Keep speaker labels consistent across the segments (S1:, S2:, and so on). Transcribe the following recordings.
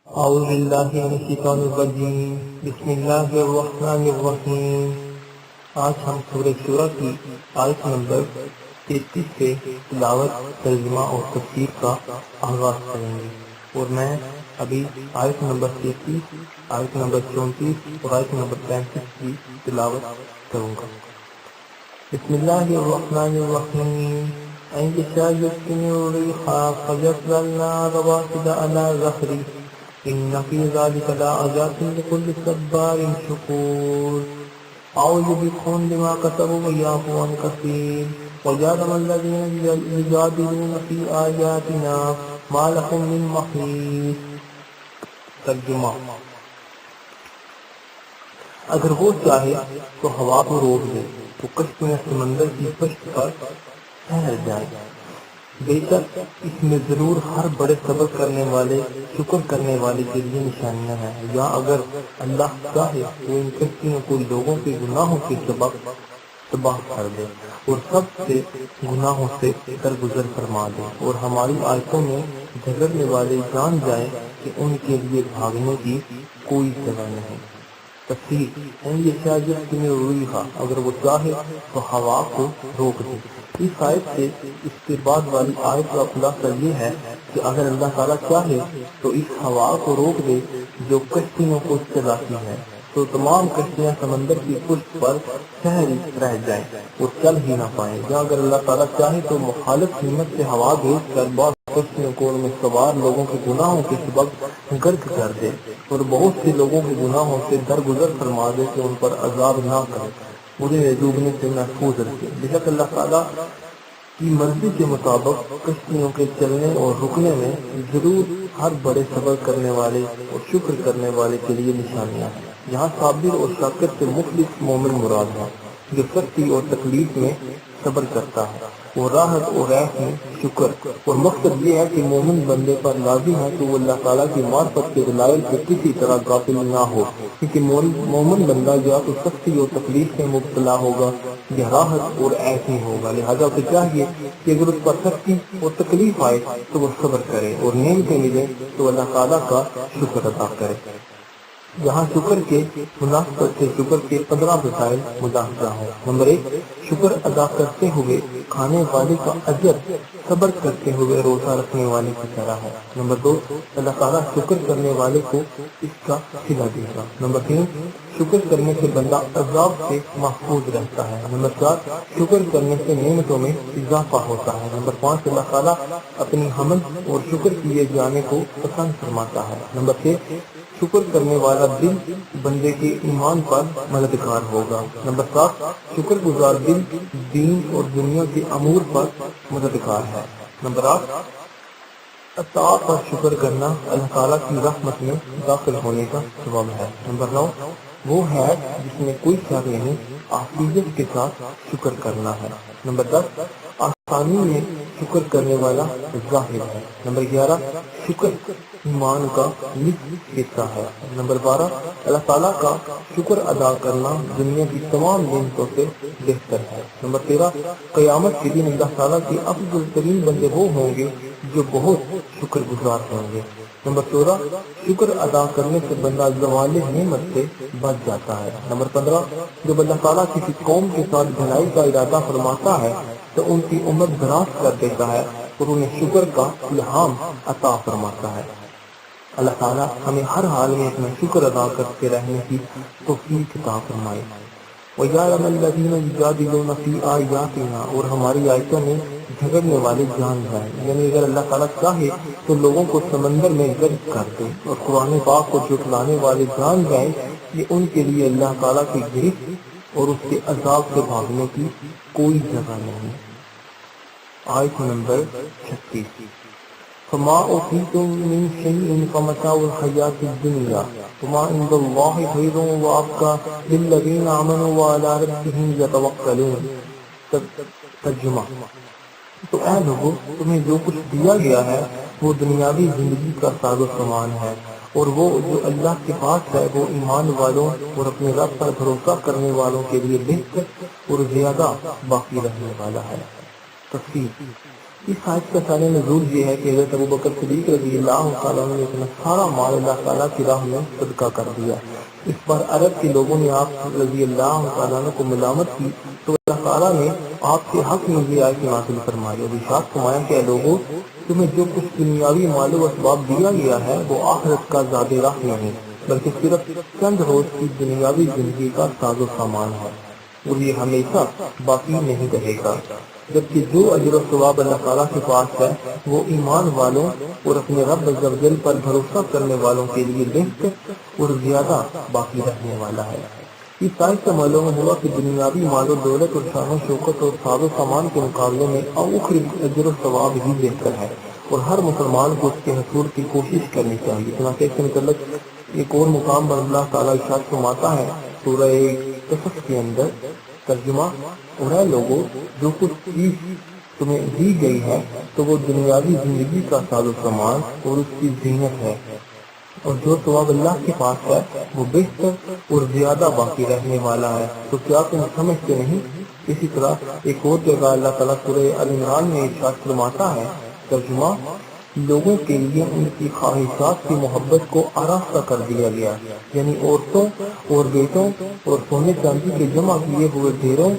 S1: اعوذ باللہ من الشیطان الرجیم بسم اللہ الرحمن الرحیم۔ آج ہم سورہ شورى کی آیت نمبر 33 سے تلاوت، ترجمہ اور تفسیر کا آغاز کریں گے، اور میں ابھی آیت نمبر 33، آیت نمبر 34 اور آیت نمبر 35 کی تلاوت کروں گا۔ بسم اللہ الرحمن الرحیم۔ إن يشاء يسكن الريح فيظللن رواكد على ظهره إن في ذلك لآيات لكل صبار شكور أعوذ بكم بما كسبوا ويعفو عن كثير ويعلم الذين يجادلون في آياتنا ما لهم من محيص۔ ترجمہ: اگر وہ چاہے تو ہوا کو روک دے تو کشتیاں سمندر کی پشت پر ٹھہر جائیں۔ بے شک اس میں ضرور ہر بڑے صبر کرنے والے، شکر کرنے والے کے لیے نشانیاں ہیں۔ یا اگر اللہ چاہے تو ان کشتیوں کو لوگوں کے گناہوں کے سبب تباہ کر دے اور سب سے گناہوں سے درگزر فرما دے، اور ہماری آیتوں میں جھگڑنے والے جان جائیں کہ ان کے لیے بھاگنے کی کوئی جگہ نہیں۔ تفسیر: یہ شاید اگر وہ چاہے تو ہوا کو روک دے۔ اس آیت سے اس کے بعد والی آیت کا خلاصہ یہ ہے کہ اگر اللہ تعالیٰ چاہے تو اس ہوا کو روک دے جو کشتیوں کو چلاتی ہے، تو تمام کشتیاں سمندر کی پشت پر ٹھہری رہ جائیں اور چل ہی نہ پائیں۔ یا اگر اللہ تعالیٰ چاہے تو مخالف ہمت سے ہوا بھیج کر بعض کشتیوں کو ان میں سوار لوگوں کے گناہوں کے سبب غرق کر دے اور بہت سے لوگوں کے گناہوں سے درگزر فرما دے کہ ان پر عذاب نہ کرے، انہیں ڈوبنے سے محفوظ رکھے۔ بے شک اللہ تعالیٰ کی مرضی کے مطابق کشتیوں کے چلنے اور رکنے میں ضرور ہر بڑے صبر کرنے والے اور شکر کرنے والے کے لیے نشانیاں ہیں۔ یہاں صابر اور شاکر سے مخلص مومن مراد ہے، جو سختی اور تکلیف میں صبر کرتا ہے، اور راحت اور ریح میں شکر۔ اور مقصد یہ ہے کہ مومن بندے پر لازم ہے کہ وہ اللہ تعالیٰ کی معرفت کے دلائل سے کسی طرح غافل نہ ہو، کیونکہ مومن بندہ یا تو سختی اور تکلیف میں مبتلا ہوگا یا راحت اور عیش میں ہوگا۔ لہٰذا اسے چاہیے کہ اگر اس پر سختی اور تکلیف آئے تو وہ صبر کرے، اور نعمتیں ملے تو اللہ تعالیٰ کا شکر ادا کرے۔ یہاں شکر کے مناسبت سے شکر کے 15 مسائل ملاحظہ ہیں۔ نمبر 1، شکر ادا کرتے ہوئے کھانے والے کا اجر صبر کرتے ہوئے روزہ رکھنے والے کی طرح ہے۔ نمبر 2، اللہ تعالیٰ شکر کرنے والے کو اس کا صلہ دے گا۔ نمبر 3، شکر کرنے سے بندہ عذاب سے محفوظ رہتا ہے۔ نمبر 4، شکر کرنے سے نعمتوں میں اضافہ ہوتا ہے۔ نمبر 5، اللہ تعالیٰ اپنی حمد اور شکر کیے جانے کو پسند فرماتا ہے۔ نمبر 6، شکر کرنے والا دل بندے کے ایمان پر مددگار ہوگا۔ نمبر 7، شکر گزار دل دین اور دنیا کے امور پر مددگار ہے۔ نمبر 8، عطا پر شکر کرنا اللہ تعالیٰ کی رحمت میں داخل ہونے کا سبب ہے۔ نمبر 9، وہ ہے جس میں کوئی شک نہیں، عافیت کے ساتھ شکر کرنا ہے۔ نمبر 10، آسانی میں شکر کرنے والا ظاہر ہے۔ نمبر 11، شکر ایمان کا نصف حصہ ہے۔ نمبر 12، اللہ تعالیٰ کا شکر ادا کرنا دنیا کی تمام نعمتوں سے بہتر ہے۔ نمبر 13، قیامت کے دن اللہ تعالیٰ کے افضل ترین بندے وہ ہوں گے جو بہت شکر گزار ہوں گے۔ نمبر 14، شکر ادا کرنے سے بندہ زوال نعمت سے بچ جاتا ہے۔ نمبر 15، جب اللہ تعالیٰ کسی قوم کے ساتھ بھلائی کا ارادہ فرماتا ہے تو ان کی عمر دراز کر دیتا ہے اور انہیں شکر کا الہام عطا فرماتا ہے۔ اللہ تعالیٰ ہمیں ہر حال میں اپنا شکر ادا کرتے رہنے کی توفیق عطا فرمائے۔ وَيَعْلَمَ الَّذِينَ يُجَادِلُونَ فِي آيَاتِنَا، اور ہماری آیتوں میں جھگڑنے والے جان جائیں، یعنی اگر اللہ تعالیٰ چاہے تو لوگوں کو سمندر میں غرق کر دے، اور قرآن پاک کو جھٹلانے والے جان جائیں کہ ان کے لیے اللہ تعالیٰ کی گرفت اور اس کے عذاب سے بھاگنے کی کوئی جگہ نہیں۔ آیت نمبر 36، فَمَا أُوتِيتُم مِّن شَيْءٍ فَمَتَاعُ الْحَيَاةِ الدُّنْيَا وَمَا عِندَ اللَّهِ خَيْرٌ وَأَبْقَىٰ لِلَّذِينَ آمَنُوا وَعَلَىٰ رَبِّهِمْ يَتَوَکَّلُونَ۔ ترجمہ: تو اے لوگو، تمہیں جو کچھ دیا گیا ہے وہ دنیاوی زندگی کا ساز و سامان ہے، اور وہ جو اللہ کے پاس ہے وہ ایمان والوں اور اپنے رب پر بھروسہ کرنے والوں کے لیے بہتر اور زیادہ باقی رہنے والا ہے۔ تفسیر: اس آیت کا ثانی نزول یہ ہے کہ حضرت ابوبکر صدیق رضی اللہ تعالیٰ عنہ نے اپنا سارا مال اللہ تعالیٰ کی راہ میں صدقہ کر دیا۔ اس پر عرب کے لوگوں نے آپ رضی اللہ تعالیٰ عنہ کو ملامت کی تو اللہ تعالیٰ نے آپ کے حق میں یہ آیت نازل فرمائی اور ارشاد فرمایا کہ اے لوگوں، تمہیں جو کچھ دنیاوی مال و اسباب دیا گیا ہے وہ آخرت کا زاد راہ نہیں بلکہ صرف چند روز کی دنیاوی زندگی کا ساز و سامان ہے اور یہ ہمیشہ باقی نہیں رہے گا، جبکہ جو اجر و ثواب اللہ تعالیٰ کے پاس ہے وہ ایمان والوں اور اپنے رب عز و جل پر بھروسہ کرنے والوں کے لیے بہتر اور زیادہ باقی رہنے والا ہے۔ اس آیت سے معلوم ہوا کہ دنیاوی مال و دولت اور شان و شوکت اور ساز و سامان کے مقابلے میں آخری اجر و ثواب ہی بہتر ہے اور ہر مسلمان کو اس کے حصول کی کوشش کرنی چاہیے۔ چنانچہ اس کے متعلق ایک اور مقام پر اللہ تعالیٰ ارشاد فرماتا ہے سورہ قصص کے اندر، ترجمہ: اور اے لوگوں، جو کچھ چیز تمہیں دی گئی ہے تو وہ دنیاوی زندگی کا ساز و سامان اور اس کی زینت ہے، اور جو ثواب اللہ کے پاس ہے وہ بہتر اور زیادہ باقی رہنے والا ہے، تو کیا تم سمجھتے نہیں؟ اسی طرح ایک اور جگہ اللہ تعالیٰ سورہ ال عمران میں ارشاد فرماتا ہے، ترجمہ: لوگوں کے لیے ان کی خواہشات کی محبت کو آراستہ کر دیا گیا، یعنی عورتوں اور بیٹوں اور سونے چاندی کے جمع کیے ہوئے ڈھیروں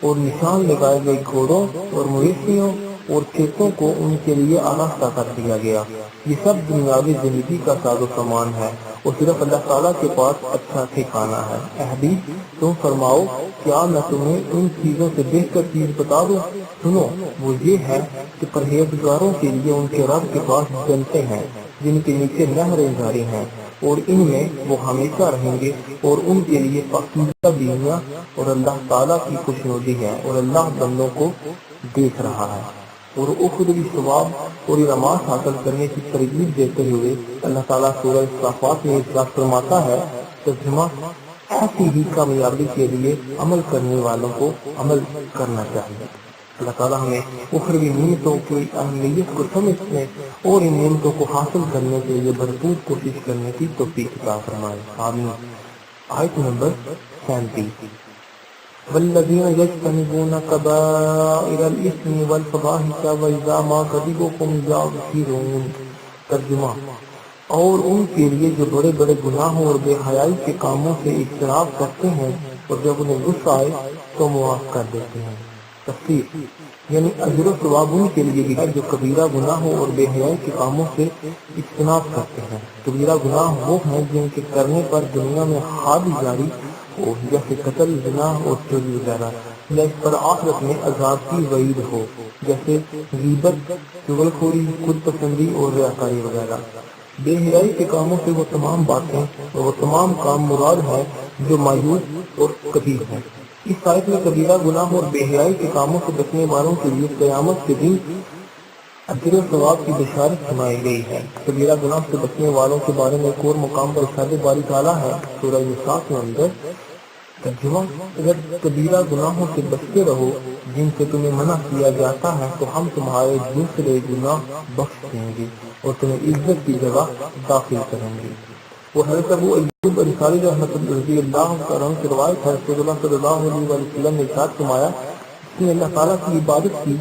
S1: اور نشان لگائے گئے گھوڑوں اور مویشیوں اور کھیتوں کو ان کے لیے آراستہ کر دیا گیا۔ یہ سب دنیاوی زندگی کا ساز و سامان ہے اور صرف اللہ تعالیٰ کے پاس اچھا ٹھکانہ ہے۔ اے حبیب، تم فرماؤ، کیا میں تمہیں ان چیزوں سے بہتر چیز بتا دوں؟ سنو، وہ یہ ہے کہ پرہیزگاروں کے لیے ان کے رب کے پاس جنتیں ہیں جن کے نیچے نہریں جاری ہیں اور ان میں وہ ہمیشہ رہیں گے، اور ان کے لیے پاکیزہ بیویاں اور اللہ تعالیٰ کی خوشنودی ہے، اور اللہ بندوں کو دیکھ رہا ہے۔ اور اخروی ثواب اور انعامات حاصل کرنے کی ترغیب دیتے ہوئے اللہ تعالیٰ سورہ صافات میں ارشاد فرماتا ہے، ترجمہ: ایسی ہی کامیابی کے لیے عمل کرنے والوں کو عمل کرنا چاہیے۔ اللہ تعالیٰ ہمیں اخروی نعمتوں کی اہمیت کو سمجھنے اور ان نعمتوں کو حاصل کرنے کے لیے بھرپور کوشش کرنے کی توفیق عطا فرمائے، آمین۔ آیت نمبر 37، والذین یجتنبون کبائر الاثم والفواحش واذا ما غضبوا هم یغفرون، ترجمہ: اور ان کے لیے جو بڑے بڑے گناہوں اور بے حیائی کے کاموں سے اجتناب کرتے ہیں اور جب انہیں غصہ آئے تو معاف کر دیتے ہیں۔ تفسیر: یعنی اجر و ثواب ان کے لیے بھی ہے جو کبیرہ گناہوں اور بے حیائی کے کاموں سے اجتناب کرتے ہیں۔ کبیرہ گناہ وہ ہیں جن کے کرنے پر دنیا میں حد جاری ہو، جیسے قتل، زنا اور چوری وغیرہ، یا اس پر آخرت میں عذاب کی وعید ہو، جیسے غیبت، چغلخوری، خود پسندی اور ریاکاری وغیرہ۔ بے حیائی کے کاموں سے وہ تمام باتیں اور وہ تمام کام مراد ہیں جو مایوب اور کبیر ہیں۔ اس آیت میں کبیرہ گناہ اور بے حیائی کے کاموں سے بچنے والوں کے لیے قیامت کے دن اجر و ثواب کی بشارت سنائی گئی ہے۔ کبیرہ گناہ سے بچنے والوں کے بارے میں ایک اور مقام پر ارشاد باری تعالیٰ ہے سورہ نساء کے اندر، ترجمہ: اگر کبیرہ گناہوں سے بچتے رہو جن سے تمہیں منع کیا جاتا ہے تو ہم تمہارے دوسرے گناہ بخش دیں گے اور تمہیں عزت کی جگہ داخل کریں گے۔ وہ حضرت ابو ایوب انصاری رحمۃ اللہ عنہ سے روایت ہے، رسول اللہ صلی اللہ علیہ وسلم نے ارشاد فرمایا، جس نے اللہ تعالیٰ کی عبادت کی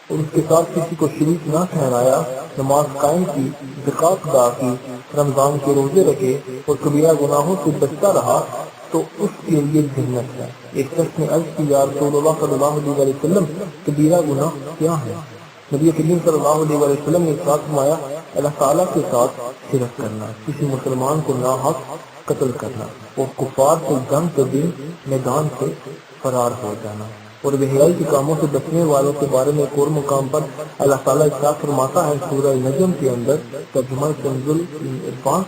S1: اور اس کے ساتھ کسی کو شریک نہ ٹھہرایا، نماز قائم کی، زکوٰۃ ادا کی، رمضان کے روزے رکھے اور کبیرہ گناہوں سے بچتا رہا تو اس کے لیے جنت ہے۔ ایک شخص نے عرض کی، یا رسول اللہ صلی اللہ علیہ وسلم، کبیرہ گناہ کیا ہے؟ نبی کریم صلی اللہ علیہ وسلم نے ارشاد فرمایا، اللہ تعالیٰ کے ساتھ شرک کرنا، کسی مسلمان کو ناحق قتل کرنا اور کفار سے جنگ کے دن میدان سے فرار ہو جانا۔ اور بے حیائی کے کاموں سے بچنے والوں کے بارے میں ایک اور مقام پر اللہ تعالیٰ ارشاد فرماتا ہے سورہ نجم کے اندر، ترجمہ کنز العرفان،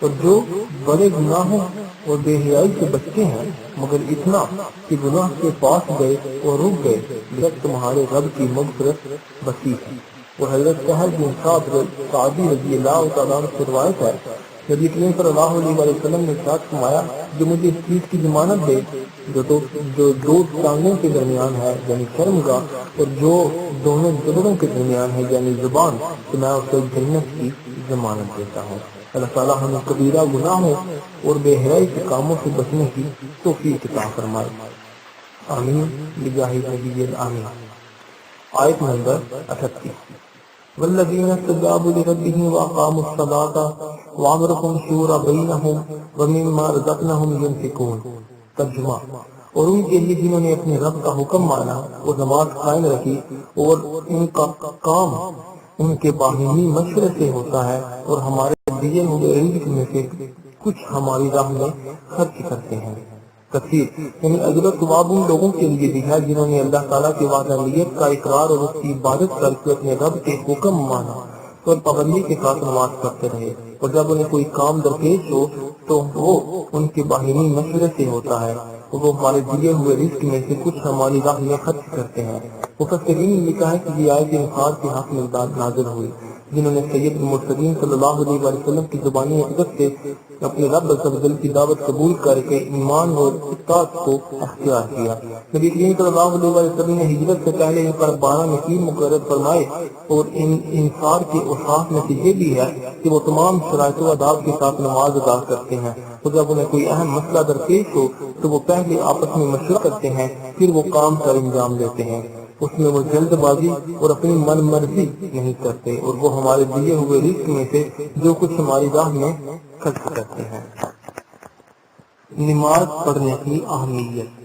S1: اور جو بڑے گناہوں اور بے حیائی سے بچتے ہیں مگر اتنا کہ گناہ کے پاس گئے اور رک گئے، جب تمہارے رب کی مغفرت وسیع ہے۔ اور حضرت سہل بن سعدی رضی اللہ تعالیٰ عنہ سے روایت ہے، نبی کریم صلی اللہ علیہ وسلم نے ارشاد فرمایا، جو مجھے اس چیز کی ضمانت دے جو دو ٹانگوں کے درمیان ہے یعنی شرمگاہ، اور جو دونوں جبڑوں کے درمیان ہے یعنی زبان، تو میں اسے جنت کی ضمانت دیتا ہوں۔ اللہ تعالیٰ ہمیں کبیرہ گناہوں اور بے حیائی کے کاموں سے بچنے کی توفیق عطا فرمائے، آمین بجاہ نبی آمین۔ آیت نمبر 38۔ والذین استجابوا لربهم واقاموا الصلاة وامرهم شورى بینهم ومما رزقناهم ينفقون۔ ترجمہ، اور ان کے لیے جنہوں نے اپنے رب کا حکم مانا اور نماز قائم رکھی اور ان کا کام ان کے باہمی مشورے سے ہوتا ہے اور ہمارے دیے ہوئے رزق میں سے کچھ ہماری راہ میں خرچ کرتے ہیں۔ تفسیر، یعنی اجر و ثواب ان لوگوں کے لیے بھی ہے جنہوں نے اللہ تعالیٰ کی وحدانیت کا اقرار اور اس کی عبادت کر کے اپنے رب کے حکم مانا اور پابندی کے ساتھ نماز پڑھتے رہے، اور جب انہیں کوئی کام درپیش ہو تو وہ ان کے باہمی مشورے سے ہوتا ہے اور وہ ہمارے دیے ہوئے رزق میں سے کچھ ہماری راہ میں خرچ کرتے ہیں۔ مفسرین نے لکھا ہے کہ یہ آیت انفاق کے حق میں نازل ہوئی، جنہوں نے سید المرسلین صلی اللہ علیہ وسلم کی زبانی عزت سے اپنے رب عز و جل کی دعوت قبول کر کے ایمان اور اطاعت کو اختیار کیا۔ نبی کریم صلی اللہ علیہ وسلم نے ہجرت سے پہلے ان پر 12 نصیب مقرر فرمائے، اور ان انصار کے اوصاف میں سے یہ بھی ہے کہ وہ تمام شرائط و آداب کے ساتھ نماز ادا کرتے ہیں، اور جب انہیں کوئی اہم مسئلہ درپیش ہو تو وہ پہلے آپس میں مشورہ کرتے ہیں، پھر وہ کام سر انجام دیتے ہیں۔ اس میں وہ جلد بازی اور اپنی من مرضی نہیں کرتے، اور وہ ہمارے دیے ہوئے رزق میں سے جو کچھ ہماری راہ میں خرچ کرتے ہیں۔ نماز پڑھنے کی اہمیت۔